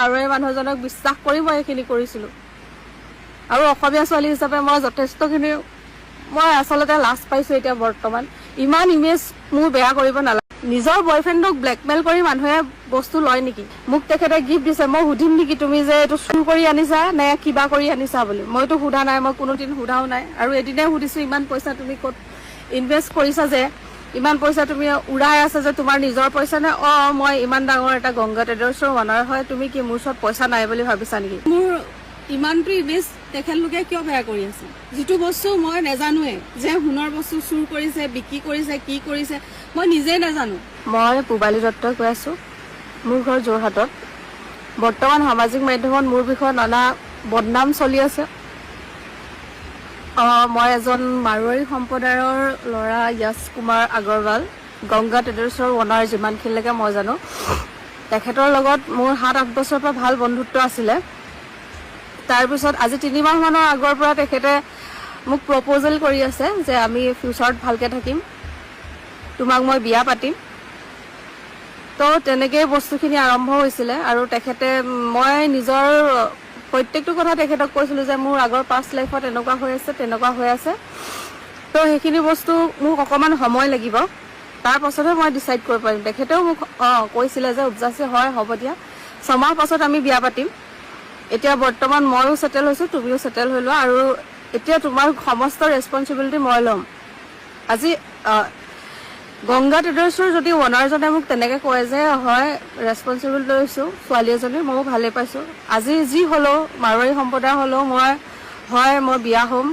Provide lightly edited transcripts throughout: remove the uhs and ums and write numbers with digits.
আৰু এই মানুহজনক বিশ্বাস কৰি মই এইখিনি কৰিছিলোঁ আৰু অসমীয়া ছোৱালী হিচাপে মই যথেষ্টখিনি মই আচলতে লাজ পাইছোঁ এতিয়া বৰ্তমান ইমান ইমেজ মোৰ বেয়া কৰিব নালাগে নিজৰ বয়ফ্ৰেণ্ডক ব্লেকমেইল কৰি মানুহে বস্তু লয় নেকি মোক তেখেতে গিফ্ট দিছে মই সুধিম নেকি তুমি যে এইটো চুৰ কৰি আনিছা নে কিবা কৰি আনিছা বুলি মইতো সোধা নাই মই কোনোদিন সোধাও নাই আৰু এদিনে সুধিছোঁ ইমান পইচা তুমি ক'ত ইনভেষ্ট কৰিছা যে ইমান পইচা তুমি উৰাই আছে যে তোমাৰ নিজৰ পইচা নে মই ইমান ডাঙৰ এটা গংগা ট্ৰেডাৰ্ছৰ অনাৰ হয় তুমি কি মোৰ ওচৰত পইচা নাই বুলি ভাবিছা নেকি মোৰ ইমানটো ইমেজ তেখেতলোকে কিয় বেয়া কৰি আছে যিটো বস্তু মই নাজানোৱে যে সোণৰ বস্তু চুৰ কৰিছে বিক্ৰী কৰিছে কি কৰিছে মই নিজে নাজানো মই পূবালী দত্তই কৈ আছোঁ মোৰ ঘৰ যোৰহাটত বৰ্তমান সামাজিক মাধ্যমত মোৰ বিষয়ে নানা বদনাম চলি আছে মই এজন মাৰোৱাৰী সম্প্ৰদায়ৰ ল'ৰা য়শ কুমাৰ আগৰৱাল গংগা ট্ৰেডাৰ্ছৰ অনাৰ যিমানখিনিলৈকে মই জানো তেখেতৰ লগত মোৰ 7-8 বছৰৰ পৰা ভাল বন্ধুত্ব আছিলে তাৰপিছত আজি 3 মাহমানৰ আগৰ পৰা তেখেতে মোক প্ৰপ'জেল কৰি আছে যে আমি ফিউচাৰত ভালকৈ থাকিম তোমাক মই বিয়া পাতিম তো তেনেকেই বস্তুখিনি আৰম্ভ হৈছিলে আৰু তেখেতে মই নিজৰ প্ৰত্যেকটো কথা তেখেতক কৈছিলোঁ যে মোৰ আগৰ পাষ্ট লাইফত এনেকুৱা হৈ আছে তো সেইখিনি বস্তু মোক অকণমান সময় লাগিব তাৰ পাছতহে মই ডিচাইড কৰিব পাৰিম তেখেতেও মোক কৈছিলে যে উপজাচি হয় হ'ব দিয়া 6 মাহ পাছত আমি বিয়া পাতিম এতিয়া বৰ্তমান ময়ো সেটেল হৈছোঁ তুমিও সেটেল হৈ লোৱা আৰু এতিয়া তোমাৰ সমস্ত ৰেছপঞ্চিবিলিটি মই ল'ম আজি গংগা ট্ৰেডাৰ্ছৰ যদি অনাৰজনে মোক তেনেকৈ কয় যে হয় ৰেছপঞ্চিবিলিটি লৈছোঁ ছোৱালী এজনী ময়ো ভালেই পাইছোঁ আজি যি হ'লেও মাৰোৱাৰী সম্প্ৰদায় হ'লেও মই বিয়া হ'ম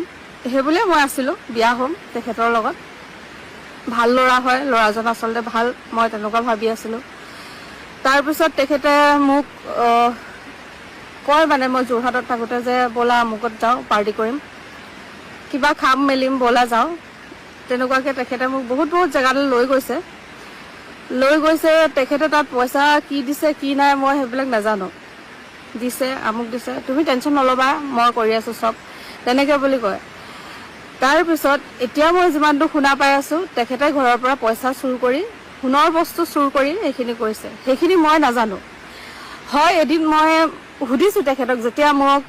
সেইবুলিয়ে মই আছিলোঁ বিয়া হ'ম তেখেতৰ লগত ভাল ল'ৰা হয় ল'ৰাজন আচলতে ভাল মই তেনেকুৱা ভাবি আছিলোঁ তাৰপিছত তেখেতে মোক কয় মানে মই যোৰহাটত থাকোঁতে যে ব'লা আমুকত যাওঁ পাৰ্টি কৰিম কিবা খাম মেলিম ব'লা যাওঁ তেনেকুৱাকৈ তেখেতে মোক বহুত জেগালৈ লৈ গৈছে তেখেতে তাত পইচা কি দিছে কি নাই মই সেইবিলাক নাজানো দিছে আমুক দিছে তুমি টেনশ্যন নল'বা মই কৰি আছোঁ চব তেনেকৈ বুলি কয় তাৰপিছত এতিয়া মই যিমানটো শুনা পাই আছোঁ তেখেতে ঘৰৰ পৰা পইচা চুৰ কৰি সোণৰ বস্তু চুৰ কৰি এইখিনি কৰিছে সেইখিনি মই নাজানো হয় এদিন মই সুধিছোঁ তেখেতক যেতিয়া মোক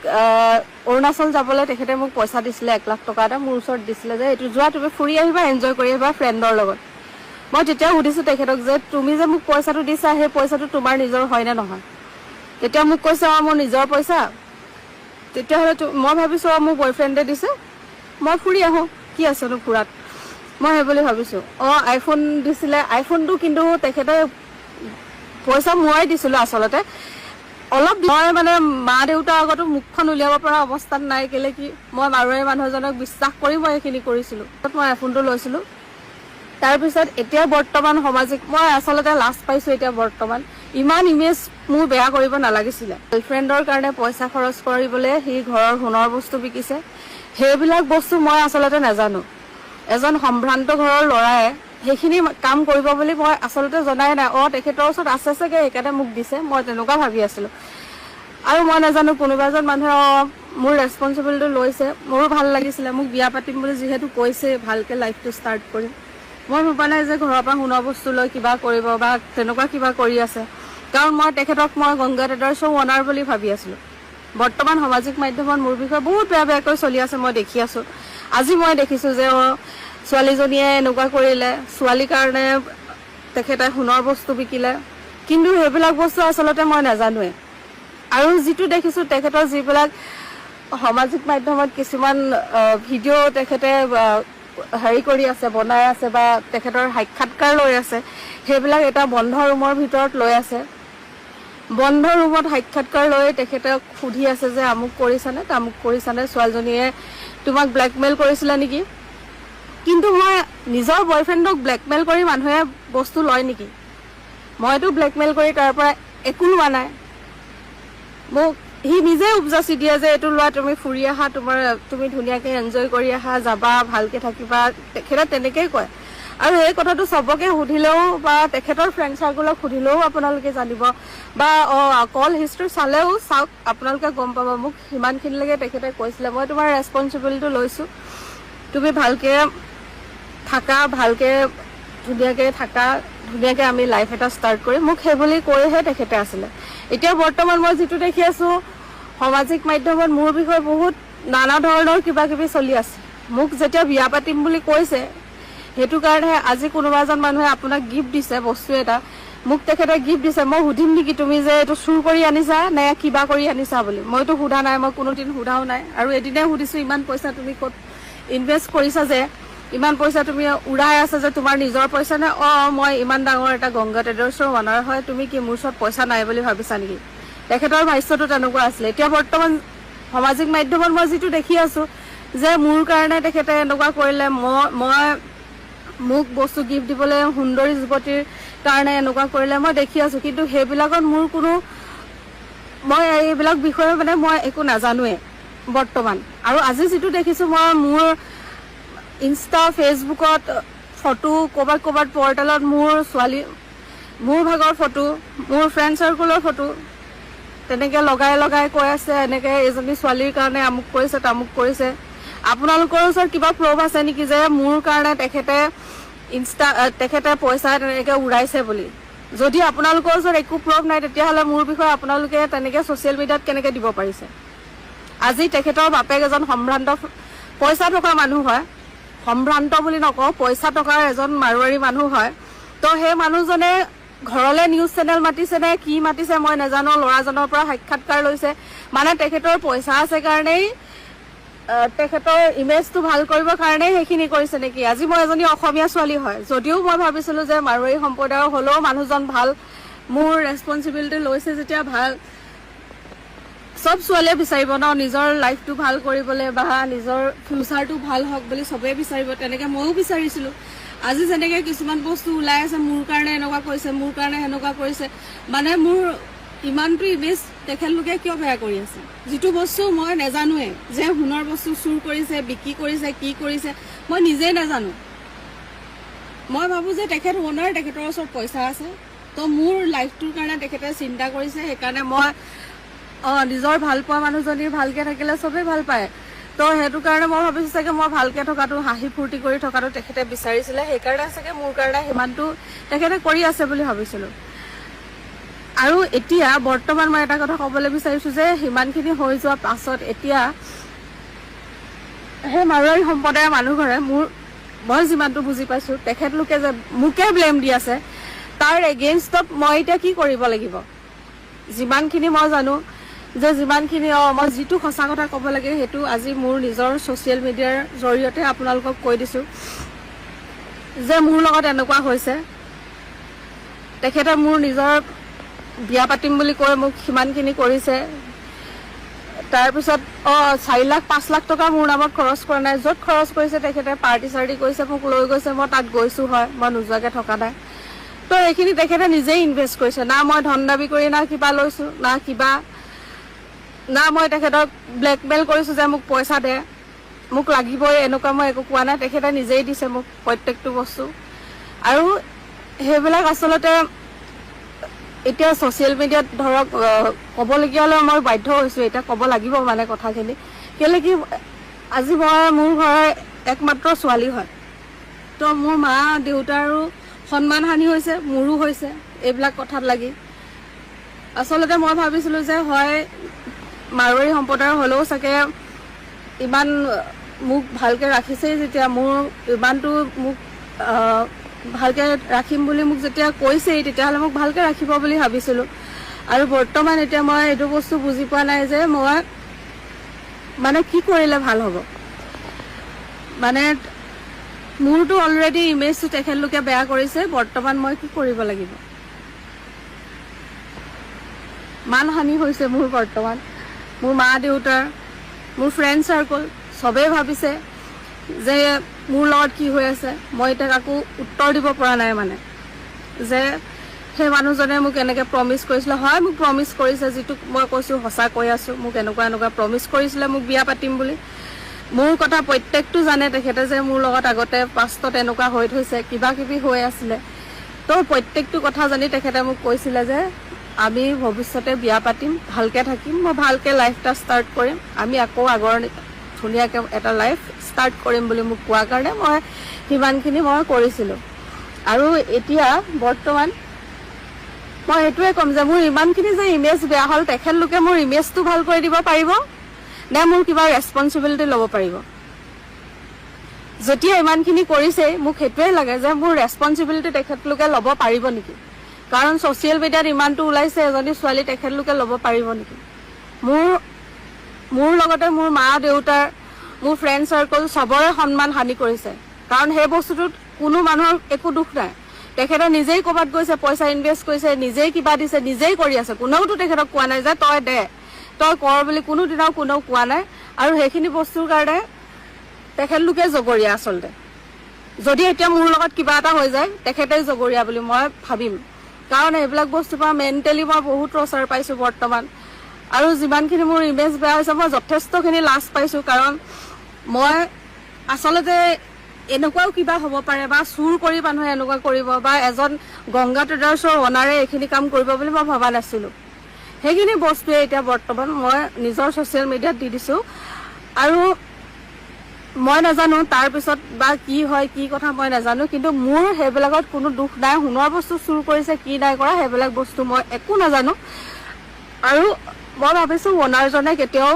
অৰুণাচল যাবলৈ তেখেতে মোক পইচা দিছিলে 1 লাখ টকা এটা মোৰ ওচৰত দিছিলে যে এইটো যোৱা তুমি ফুৰি আহিবা এনজয় কৰি আহিবা ফ্ৰেণ্ডৰ লগত মই তেতিয়া সুধিছোঁ তেখেতক যে তুমি যে মোক পইচাটো দিছা সেই পইচাটো তোমাৰ নিজৰ হয়নে নহয় তেতিয়া মোক কৈছে মোৰ নিজৰ পইচা তেতিয়াহ'লে মই ভাবিছোঁ মোৰ বয়ফ্ৰেণ্ডে দিছে মই ফুৰি আহোঁ কি আছেনো ফুৰাত মই সেইবুলি ভাবিছোঁ আইফোন দিছিলে আইফোনটো কিন্তু তেখেতে পইচা ময়ে দিছিলোঁ আচলতে অলপ মই মানে মা দেউতাৰ আগতো মুখখন উলিয়াব পৰা অৱস্থাত নাই কেলে কি মই মাৰোৱাৰী মানুহজনক বিশ্বাস কৰি মই এইখিনি কৰিছিলোঁ মই আইফোনটো লৈছিলোঁ তাৰপিছত এতিয়া বৰ্তমান মই আচলতে লাজ পাইছোঁ এতিয়া বৰ্তমান ইমান ইমেজ মোৰ বেয়া কৰিব নালাগিছিলে গাৰ্লফ্ৰেণ্ডৰ কাৰণে পইচা খৰচ কৰিবলৈ সি ঘৰৰ সোণৰ বস্তু বিকিছে সেইবিলাক বস্তু মই আচলতে নাজানো এজন সম্ভ্ৰান্ত ঘৰৰ ল'ৰাই সেইখিনি কাম কৰিব বুলি মই আচলতে জনাই নাই তেখেতৰ ওচৰত আছে চাগে সেইকাৰণে মোক দিছে মই তেনেকুৱা ভাবি আছিলোঁ আৰু মই নাজানো কোনোবা এজন মানুহে মোৰ ৰেছপঞ্চিবিলিটি লৈছে মোৰো ভাল লাগিছিলে মোক বিয়া পাতিম বুলি যিহেতু কৈছে ভালকৈ লাইফটো ষ্টাৰ্ট কৰিম মই ভবা নাই যে ঘৰৰ পৰা সোণৰ বস্তু লৈ কিবা কৰিব বা তেনেকুৱা কিবা কৰি আছে কাৰণ মই তেখেতক মই গংগা ট্ৰেডাৰ্ছৰ অনাৰ বুলি ভাবি আছিলোঁ বৰ্তমান সামাজিক মাধ্যমত মোৰ বিষয়ে বহুত বেয়াকৈ চলি আছে মই দেখি আছোঁ আজি মই দেখিছোঁ যে ছোৱালীজনীয়ে এনেকুৱা কৰিলে ছোৱালীৰ কাৰণে তেখেতে সোণৰ বস্তু বিকিলে কিন্তু সেইবিলাক বস্তু আচলতে মই নাজানোৱে আৰু যিটো দেখিছোঁ তেখেতৰ যিবিলাক সামাজিক মাধ্যমত কিছুমান ভিডিঅ' তেখেতে হেৰি কৰি আছে বনাই আছে বা তেখেতৰ সাক্ষাৎকাৰ লৈ আছে সেইবিলাক এটা বন্ধ ৰুমৰ ভিতৰত লৈ আছে বন্ধ ৰুমত সাক্ষাৎকাৰ লৈ তেখেতক সুধি আছে যে আমুক কৰিছানে তামুক কৰিছানে ছোৱালীজনীয়ে তোমাক ব্লেকমেইল কৰিছিলে নেকি কিন্তু মই নিজৰ বয়ফ্ৰেণ্ডক ব্লেকমেইল কৰি মানুহে বস্তু লয় নেকি মইতো ব্লেকমেইল কৰি তাৰ পৰা একো লোৱা নাই মোক সি নিজে উপজাচি দিয়ে যে এইটো লোৱা তুমি ফুৰি আহা তুমি ধুনীয়াকৈ এনজয় কৰি আহা যাবা ভালকৈ থাকিবা তেখেতে তেনেকৈয়ে কয় আৰু এই কথাটো চবকে সুধিলেও বা তেখেতৰ ফ্ৰেণ্ড চাৰ্কুলক সুধিলেও আপোনালোকে জানিব বা কল হিষ্ট্ৰী চালেও চাওক আপোনালোকে গম পাব মোক সিমানখিনিলৈকে তেখেতে কৈছিলে মই তোমাৰ ৰেছপঞ্চিবিলিটি লৈছোঁ তুমি ভালকৈ থাকা ভালকৈ ধুনীয়াকৈ থাকা ধুনীয়াকৈ আমি লাইফ এটা ষ্টাৰ্ট কৰিম মোক সেইবুলি কৈহে তেখেতে আছিলে এতিয়া বৰ্তমান মই যিটো দেখি আছো সামাজিক মাধ্যমত মোৰ বিষয়ে বহুত নানা ধৰণৰ কিবা কিবি চলি আছে। মোক যেতিয়া বিয়া পাতিম বুলি কৈছে সেইটো কাৰণে আজি কোনোবা এজন মানুহে আপোনাক গিফ্ট দিছে বস্তু এটা, মোক তেখেতে গিফ্ট দিছে, মই সুধিম নেকি তুমি যে এইটো চুৰ কৰি আনিছা নে কিবা কৰি আনিছা বুলি? মইতো সোধা নাই, মই কোনোদিন সোধাও নাই। আৰু এদিনে সুধিছো ইমান পইচা তুমি ক'ত ইনভেষ্ট কৰিছা, যে ইমান পইচা তুমি উৰাই আছা যে তোমাৰ নিজৰ পইচা নে? মই ইমান ডাঙৰ এটা গংগা ট্ৰেডাৰ্ছৰ অনাৰ হয়, তুমি কি মোৰ ওচৰত পইচা নাই বুলি ভাবিছা নেকি? তেখেতৰ ভাষ্যটো তেনেকুৱা আছিলে। এতিয়া বৰ্তমান সামাজিক মাধ্যমত মই যিটো দেখি আছো যে মোৰ কাৰণে তেখেতে এনেকুৱা কৰিলে, মই মোক বস্তু গিফ্ট দিবলৈ সুন্দৰী যুৱতীৰ কাৰণে এনেকুৱা কৰিলে মই দেখি আছো। কিন্তু সেইবিলাকত মোৰ কোনো, মই এইবিলাক বিষয়ে মানে মই একো নাজানোৱে বৰ্তমান। আৰু আজি যিটো দেখিছো মই মোৰ ইনষ্টা ফেচবুকত ফটো, ক'ৰবাত ক'ৰবাত পৰ্টেলত মোৰ ভাগৰ ফটো, মোৰ ফ্ৰেণ্ড চাৰ্কুলৰ ফটো তেনেকে লগাই লগাই কৈ আছে এনেকে এজনী ছোৱালীৰ কাৰণে আমুক কৰিছে তামুক কৰিছে। আপোনালোকৰ ওচৰত কিবা প্ৰুফ আছে নেকি যে মোৰ কাৰণে তেখেতে পইচা তেনেকে উৰাইছে বুলি? যদি আপোনালোকৰ ওচৰত একো প্ৰুফ নাই তেতিয়াহ'লে মোৰ বিষয়ে আপোনালোকে তেনেকে ছ'চিয়েল মিডিয়াত কেনেকে দিব পাৰিছে? আজি তেখেতৰ বাপেক এজন সম্ভ্ৰান্ত পইচা থকা মানুহ হয়, সম্ভ্ৰান্ত বুলি নকওঁ, পইচা টকাৰ এজন মাৰোৱাৰী মানুহ হয়। তো সেই মানুহজনে ঘৰলৈ নিউজ চেনেল মাতিছে নে কি মাতিছে মই নাজানো, ল'ৰাজনৰ পৰা সাক্ষাৎকাৰ লৈছে, মানে তেখেতৰ পইচা আছে কাৰণেই, তেখেতৰ ইমেজটো ভাল কৰিবৰ কাৰণেই সেইখিনি কৰিছে নেকি? আজি মই এজনী অসমীয়া ছোৱালী হয়, যদিও মই ভাবিছিলো যে মাৰোৱাৰী সম্প্ৰদায়ৰ হ'লেও মানুহজন ভাল, মোৰ ৰেছপনচিবিলিটি লৈছে যেতিয়া ভাল। চব ছোৱালীয়ে বিচাৰিব ন নিজৰ লাইফটো ভাল কৰিবলৈ বা নিজৰ ফিউচাৰটো ভাল হওক বুলি চবেই বিচাৰিব, তেনেকে ময়ো বিচাৰিছিলো। আজি যেনেকে কিছুমান বস্তু ওলাই আছে মোৰ কাৰণে এনেকুৱা কৰিছে, মোৰ কাৰণে সেনেকুৱা কৰিছে, মানে মোৰ ইমানটো ইমেজ তেখেতলোকে কিয় বেয়া কৰি আছে? যিটো বস্তু মই নাজানোৱে, যে সোণৰ বস্তু চুৰ কৰিছে, বিক্ৰী কৰিছে, কি কৰিছে মই নিজেই নাজানো। মই ভাবো যে তেখেত অনাৰ, তেখেতৰ ওচৰত পইচা আছে, তো মোৰ লাইফটোৰ কাৰণে তেখেতে চিন্তা কৰিছে। সেইকাৰণে মই নিজৰ ভাল পোৱা মানুহজনীৰ ভালকে থাকিলে চবেই ভাল পায়, তো সেইটো কাৰণে মই ভাবিছো চাগে মই ভালকে থকাটো, হাঁহি ফূৰ্তি কৰি থকাটো তেখেতে বিচাৰিছিলে, সেইকাৰণে চাগে মোৰ কাৰণে সিমানটো তেখেতে কৰি আছে বুলি ভাবিছিলো। আৰু এতিয়া বৰ্তমান মই এটা কথা ক'বলৈ বিচাৰিছো যে সিমানখিনি হৈ যোৱা পাছত এতিয়া সেই মাৰোৱাৰী সম্প্ৰদায়ৰ মানুহ ঘৰে মই যিমানটো বুজি পাইছো তেখেতলোকে যে মোকে ব্লেম দি আছে, তাৰ এগেইনষ্টত মই এতিয়া কি কৰিব লাগিব? যিমানখিনি মই জানো যে যিমানখিনি মই যিটো সঁচা কথা ক'ব লাগে সেইটো আজি মোৰ নিজৰ ছ'চিয়েল মিডিয়াৰ জৰিয়তে আপোনালোকক কৈ দিছো যে মোৰ লগত এনেকুৱা হৈছে। তেখেতে মোৰ নিজৰ বিয়া পাতিম বুলি কৈ মোক সিমানখিনি কৰিছে। তাৰপিছত 4 লাখ 5 লাখ টকা মোৰ নামত খৰচ কৰা নাই, য'ত খৰচ কৰিছে তেখেতে পাৰ্টি চাৰ্টি কৰিছে, মোক লৈ গৈছে, মই তাত গৈছো হয়, মই নোযোৱাকৈ থকা নাই। তো এইখিনি তেখেতে নিজেই ইনভেষ্ট কৰিছে, না মই ধন দাবী কৰি না কিবা লৈছো, না মই তেখেতক ব্লেকমেইল কৰিছো যে মোক পইচা দে, মোক লাগিবই, এনেকুৱা মই একো কোৱা নাই। তেখেতে নিজেই দিছে মোক প্ৰত্যেকটো বস্তু। আৰু সেইবিলাক আচলতে এতিয়া ছ'চিয়েল মিডিয়াত ধৰক ক'বলগীয়া হ'লে মই বাধ্য হৈছোঁ, এতিয়া ক'ব লাগিব মানে কথাখিনি। কেলৈ কি আজি মোৰ ঘৰৰ একমাত্ৰ ছোৱালী হয়, তো মোৰ মা দেউতাৰো সন্মান হানি হৈছে, মোৰো হৈছে এইবিলাক কথাত লাগি। আচলতে মই ভাবিছিলোঁ যে হয় মাৰোৱাৰী সম্প্ৰদায়ৰ হ'লেও চাগে ইমান মোক ভালকৈ ৰাখিছেই, যেতিয়া মোৰ ইমানটো মোক ভালকৈ ৰাখিম বুলি মোক যেতিয়া কৈছেই তেতিয়াহ'লে মোক ভালকৈ ৰাখিব বুলি ভাবিছিলোঁ। আৰু বৰ্তমান এতিয়া মই এইটো বস্তু বুজি পোৱা নাই যে মই মানে কি কৰিলে ভাল হ'ব। মানে মোৰতো অলৰেডি ইমেজটো তেখেতলোকে বেয়া কৰিছে, বৰ্তমান মই কি কৰিব লাগিব? মানহানি হৈছে মোৰ বৰ্তমান। মোৰ মা দেউতাৰ, মোৰ ফ্ৰেণ্ড চাৰ্কল চবেই ভাবিছে যে মোৰ লগত কি হৈ আছে। মই এতিয়া কাকো উত্তৰ দিব পৰা নাই, মানে যে সেই মানুহজনে মোক এনেকৈ প্ৰমিছ কৰিছিলে। হয় মোক প্ৰমিছ কৰিছে, যিটো মই কৈছোঁ সঁচা কৈ আছোঁ, মোক এনেকুৱা প্ৰমিছ কৰিছিলে মোক বিয়া পাতিম বুলি। মোৰ কথা প্ৰত্যেকটো জানে তেখেতে যে মোৰ লগত আগতে পাষ্টত এনেকুৱা হৈ থৈছে, কিবা কিবি হৈ আছিলে। তো প্ৰত্যেকটো কথা জানি তেখেতে মোক কৈছিলে যে আমি ভৱিষ্যতে বিয়া পাতিম, ভালকৈ থাকিম, মই ভালকৈ লাইফ এটা ষ্টাৰ্ট কৰিম, আমি আকৌ আগৰ ধুনীয়াকৈ এটা লাইফ ষ্টাৰ্ট কৰিম বুলি মোক কোৱাৰ কাৰণে মই সিমানখিনি মই কৰিছিলোঁ। আৰু এতিয়া বৰ্তমান মই সেইটোৱে ক'ম যে মোৰ ইমানখিনি যে ইমেজ বেয়া হ'ল, তেখেতলোকে মোৰ ইমেজটো ভাল কৰি দিব পাৰিব নে মোৰ কিবা ৰেছপনচিবিলিটি ল'ব পাৰিব? যেতিয়া ইমানখিনি কৰিছে, মোক সেইটোৱে লাগে যে মোৰ ৰেছপনচিবিলিটি তেখেতলোকে ল'ব পাৰিব নেকি? কাৰণ ছ'চিয়েল মিডিয়াত ইমানটো ওলাইছে এজনী ছোৱালী, তেখেতলোকে ল'ব পাৰিব নেকি? মোৰ লগতে মোৰ মা দেউতাৰ, মোৰ ফ্ৰেণ্ড চাৰ্কল চবৰে সন্মান হানি কৰিছে। কাৰণ সেই বস্তুটোত কোনো মানুহৰ একো দুখ নাই। তেখেতে নিজেই ক'ৰবাত গৈছে, পইচা ইনভেষ্ট কৰিছে, নিজেই কিবা দিছে, নিজেই কৰি আছে। কোনেওতো তেখেতক কোৱা নাই যে তই দে, তই কৰ বুলি কোনোদিনাও কোনেও কোৱা নাই। আৰু সেইখিনি বস্তুৰ কাৰণে তেখেতলোকে জগৰীয়া আচলতে। যদি এতিয়া মোৰ লগত কিবা এটা হৈ যায়, তেখেতেই জগৰীয়া বুলি মই ভাবিম। কাৰণ এইবিলাক বস্তুৰ পৰা মেণ্টেলি মই বহুত টৰ্চাৰ পাইছোঁ বৰ্তমান। আৰু যিমানখিনি মোৰ ইমেজ বেয়া হৈছে, মই যথেষ্টখিনি লাজ পাইছোঁ। কাৰণ মই আচলতে এনেকুৱাও কিবা হ'ব পাৰে বা চুৰ কৰি মানুহে এনেকুৱা কৰিব বা এজন গংগা ট্ৰেডাৰ্ছৰ অনাৰে এইখিনি কাম কৰিব বুলি মই ভবা নাছিলোঁ। সেইখিনি বস্তুৱে এতিয়া বৰ্তমান মই নিজৰ ছ'চিয়েল মিডিয়াত দি দিছোঁ। আৰু মই নাজানো তাৰপিছত বা কি হয়, কি কথা মই নাজানো, কিন্তু মোৰ সেইবিলাকত কোনো দুখ নাই। সোণৰ বস্তু চুৰ কৰিছে, কি নাই কৰা, সেইবিলাক বস্তু মই একো নাজানো। আৰু মই ভাবিছোঁ অনাৰজনে কেতিয়াও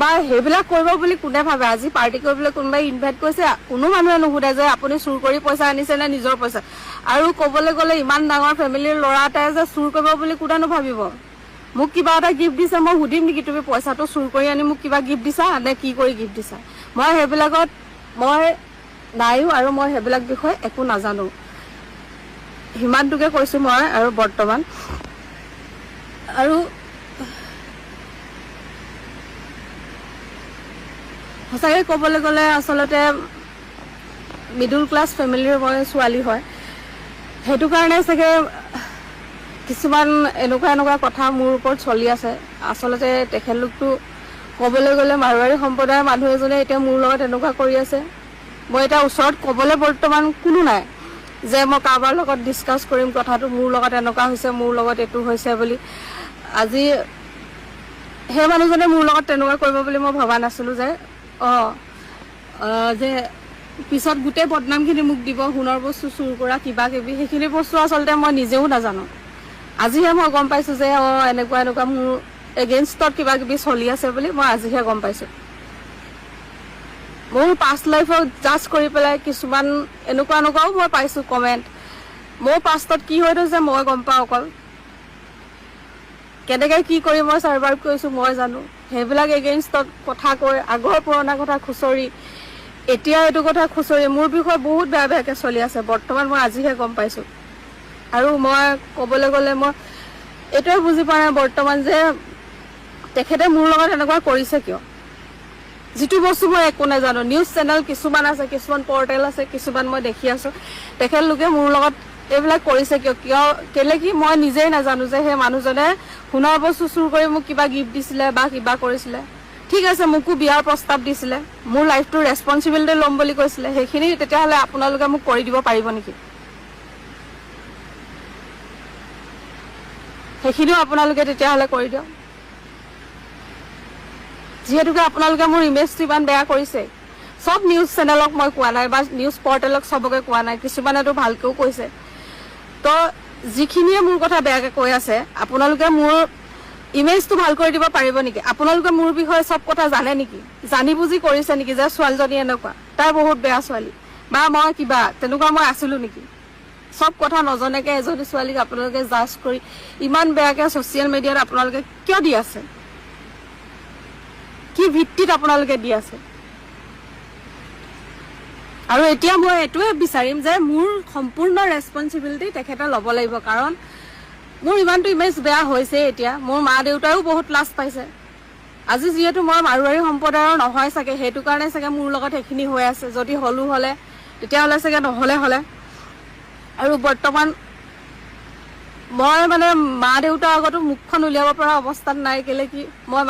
বা সেইবিলাক কৰিব বুলি কোনে ভাবে? আজি পাৰ্টি কৰিবলৈ কোনোবাই ইনভাইট কৰিছে, কোনো মানুহে নুসুধে যে আপুনি চুৰ কৰি পইচা আনিছে নে নিজৰ পইচা। আৰু ক'বলৈ গ'লে ইমান ডাঙৰ ফেমিলিৰ ল'ৰা এটাই যে চুৰ কৰিব বুলি কোনেনো ভাবিব? মোক কিবা এটা গিফ্ট দিছে, মই সুধিম নেকি তুমি পইচাটো চুৰ কৰি আনি মোক কিবা গিফ্ট দিছা নে কি কৰি গিফ্ট দিছা? মই সেইবিলাকত মই নাইও আৰু মই সেইবিলাক বিষয়ে একো নাজানো। সিমানটোকে কৈছোঁ মই। আৰু বৰ্তমান আৰু সঁচাকৈ ক'বলৈ গ'লে আচলতে মিডল ক্লাছ ফেমিলিৰ মই ছোৱালী হয়, সেইটো কাৰণে চাগে কিছুমান এনেকুৱা কথা মোৰ ওপৰত চলি আছে। আচলতে তেখেতলোকটো ক'বলৈ গ'লে মাৰোৱাৰী সম্প্ৰদায়ৰ মানুহ এজনে এতিয়া মোৰ লগত এনেকুৱা কৰি আছে। মই এতিয়া ওচৰত ক'বলৈ বৰ্তমান কোনো নাই যে মই কাৰোবাৰ লগত ডিছকাছ কৰিম কথাটো, মোৰ লগত এনেকুৱা হৈছে, মোৰ লগত এইটো হৈছে বুলি। আজি সেই মানুহজনে মোৰ লগত তেনেকুৱা কৰিব বুলি মই ভবা নাছিলোঁ যে যে পিছত গোটেই বদনামখিনি মোক দিব, সোণৰ বস্তু চুৰ কৰা কিবা কিবি। সেইখিনি বস্তু আচলতে মই নিজেও নাজানো। আজিহে মই গম পাইছোঁ যে এনেকুৱা মোৰ এগেইনষ্টত কিবা কিবি চলি আছে বুলি মই আজিহে গম পাইছোঁ। মোৰ পাষ্ট লাইফক জাজ কৰি পেলাই কিছুমান এনেকুৱাও মই পাইছোঁ কমেণ্ট। মোৰ পাষ্টত কি হৈ থৈছে মই গম পাওঁ, অকল কেনেকৈ কি কৰি মই ছাৰ্ভাইভ কৰিছোঁ মই জানো। সেইবিলাক এগেইনষ্টত কথা কৈ আগৰ পুৰণা কথা খুচৰি এতিয়া এইটো কথা খুচৰি মোৰ বিষয়ে বহুত বেয়াকৈ চলি আছে বৰ্তমান। মই আজিহে গম পাইছোঁ। আৰু মই ক'বলৈ গ'লে মই এইটোৱে বুজি পোৱা নাই বৰ্তমান যে তেখেতে মোৰ লগত এনেকুৱা কৰিছে কিয়, যিটো বস্তু মই একো নাজানো। নিউজ চেনেল কিছুমান আছে, কিছুমান পৰ্টেল আছে, কিছুমান মই দেখি আছোঁ। তেখেতলোকে মোৰ লগত এইবিলাক কৰিছে কেলে কি মই নিজেই নাজানো যে সেই মানুহজনে সোণৰ বস্তু চুৰ কৰি মোক কিবা গিফ্ট দিছিলে বা কিবা কৰিছিলে। ঠিক আছে, মোকো বিয়াৰ প্ৰস্তাৱ দিছিলে, মোৰ লাইফটোৰ ৰেছপনচিবিলিটি ল'ম বুলি কৈছিলে। সেইখিনি তেতিয়াহ'লে আপোনালোকে মোক কৰি দিব পাৰিব নেকি? সেইখিনিও আপোনালোকে তেতিয়াহ'লে কৰি দিয়ক। যিহেতুকে আপোনালোকে মোৰ ইমেজটো ইমান বেয়া কৰিছে। চব নিউজ চেনেলক মই কোৱা নাই বা নিউজ পৰ্টেলক চবকে কোৱা নাই, কিছুমানেতো ভালকৈও কৈছে। তো যিখিনিয়ে মোৰ কথা বেয়াকৈ কৈ আছে, আপোনালোকে মোৰ ইমেজটো ভাল কৰি দিব পাৰিব নেকি? আপোনালোকে মোৰ বিষয়ে চব কথা জানে নেকি? জানি বুজি কৰিছে নেকি যে ছোৱালীজনী এনেকুৱা, তাই বহুত বেয়া ছোৱালী বা মই কিবা তেনেকুৱা মই আছিলোঁ নেকি? চব কথা নজনাকৈ এজনী ছোৱালীক আপোনালোকে জাজ কৰি ইমান বেয়াকৈ ছ'চিয়েল মিডিয়াত আপোনালোকে কিয় দি আছে? কি ভিত্তিত আপোনালোকে দি আছে? আৰু এতিয়া মই এইটোৱে বিচাৰিম যে মোৰ সম্পূৰ্ণ ৰেছপনচিবিলিটি তেখেতে ল'ব লাগিব। কাৰণ মোৰ ইমানটো ইমেজ বেয়া হৈছে। এতিয়া মোৰ মা দেউতায়ো বহুত লাজ পাইছে। আজি যিহেতু মই মাৰোৱাৰী সম্প্ৰদায়ৰ নহয় চাগে, সেইটো কাৰণে চাগে মোৰ লগত সেইখিনি হৈ আছে। যদি হ'লে তেতিয়াহ'লে চাগে নহ'লে। আৰু বৰ্তমান মই মানে মা দেউতাৰ আগতো মুখখন উলিয়াব পৰা অৱস্থাত নাই। কেলে কি মই